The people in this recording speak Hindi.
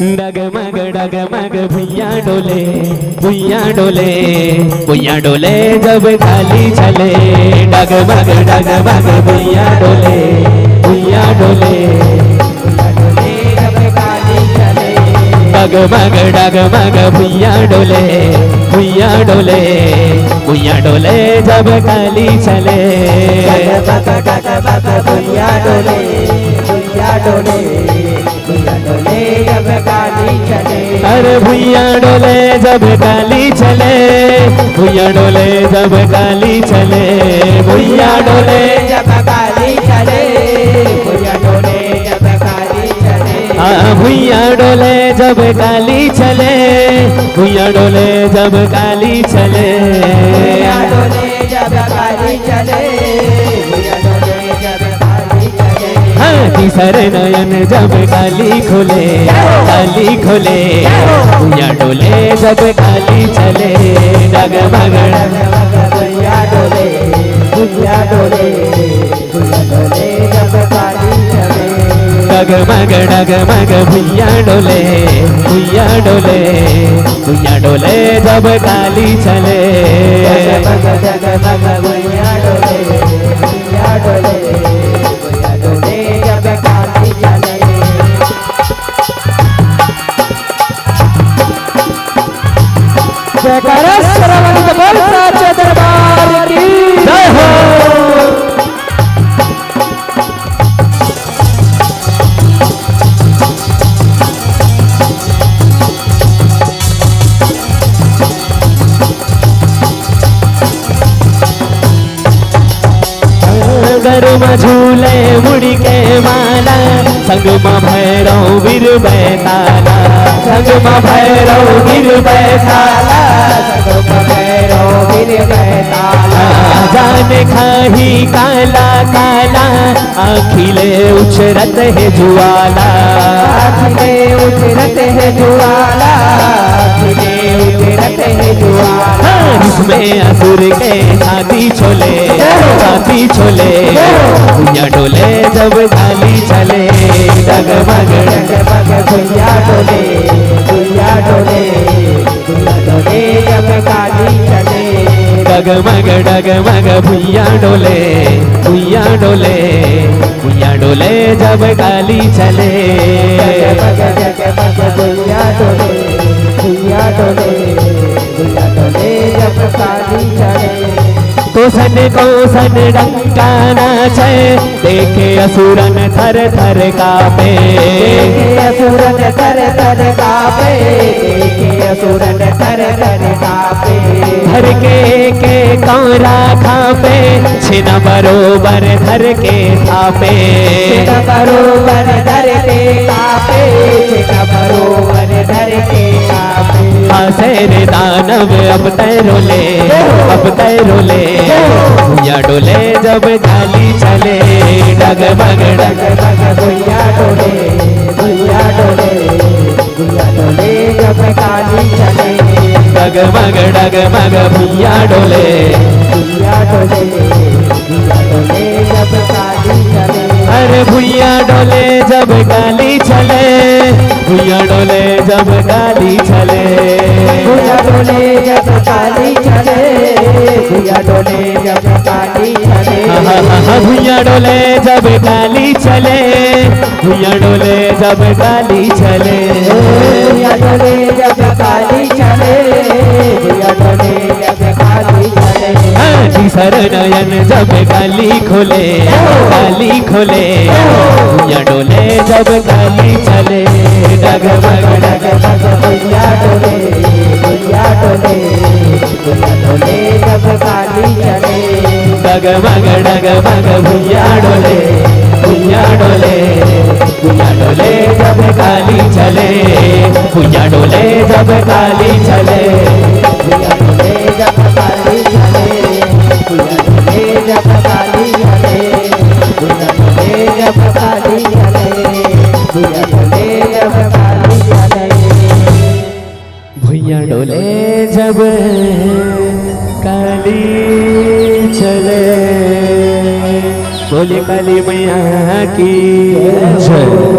डगमग भुइया डोले भुइया डोले भुइया डोले जब काली चले। डगमग भुइया डोले भुइया डोले जब काली चले। डगमग भुइया डोले भुइया डोले भुइया डोले जब काली चले। डगमग भुइया डोले भुइया डोले भुइया डोले जब काली चले। अरे भुइया डोले जब काली चले भुइया डोले जब काली चले। भुइया डोले जब काली चले भुइया डोले जब काली चले। हाँ भुइया डोले जब काली चले भुइया डोले जब काली चले। भुइया डोले जब काली चले भुइया डोले जब काली चले। हाँ तीसरे नयन जब काली खोले काली खोले भुइया डोले जब काली चले। डगमग भुइया डोले भुइया डोले भुइया डोले जब काली चले। डगमग भुइया डोले भुइया डोले भुइया डोले जब काली चले। डगमग भुइया डोले भुइया डोले भुइया डोले जब काली चले। जयकारा श्रवण बोल साचे दरबार की जय हो। गरुमा झूले मुड़ी के माला संगमा भैरव वीर बैताला। संगमा भैरव वीर बैताला संगमा भैरव वीर बैताला। जाने खाही काला काला आखिले उछरत है जुआला। आखिले उछरत है जुआला आखिले उछरत है जुआला। इसमें असुर के छाती छोले छाती छोले भुइया डोले जब काली चले। डगमग भुइया डोले भुइया डोले भुइया डोले जब काली चले। डगमग भुइया डोले भुइया डोले भुइया डोले जब काली चले। भुइया डोले भुइया डोले भुइया डोले जब काली चले। कोसन डंका नाचे देखे असुरन थर थर कापे। असुरन थर थर कापे देखे असुरन थर थर कापे। धर के कौरा खापे छिना बरोबर धर के थापे। छिना बरोबर धर के कापे छिना बरोबर धर के कापे। शेर दानव अब तैरोले अब तैरोले भुइया डोले जब काली चले। डगमग भुइया डोले भुइया डोले भुइया डोले जब काली चले। डगमग भुइया डोले भुइया डोले भुइया डोले जब काली चले। अरे भुइया डोले जब काली चले भुइया डोले जब काली चले। भुइया डोले जब काली चले भुइया डोले जब काली चले। भुइया डोले जब काली चले भुइया डोले जब काली चले। भुइया डोले जब काली चले भुइया डोले जब काली चले। तीसर नयन जब काली खोले काली खोले भुइया डोले जब काली चले। डगमग भुइया डोले भुइया डोले भुइया डोले जब काली चले। डगमग भुइया डोले भुइया डोले भुइया डोले जब काली चले। भुइया डोले जब काली चले भुइया डोले जब काली चले भुइया डोले जब काली चले भुइया डोले जब काली चले भुइया डोले जब काली चले। भुइया डोले जब काली चले। बोले काली मैया की जय।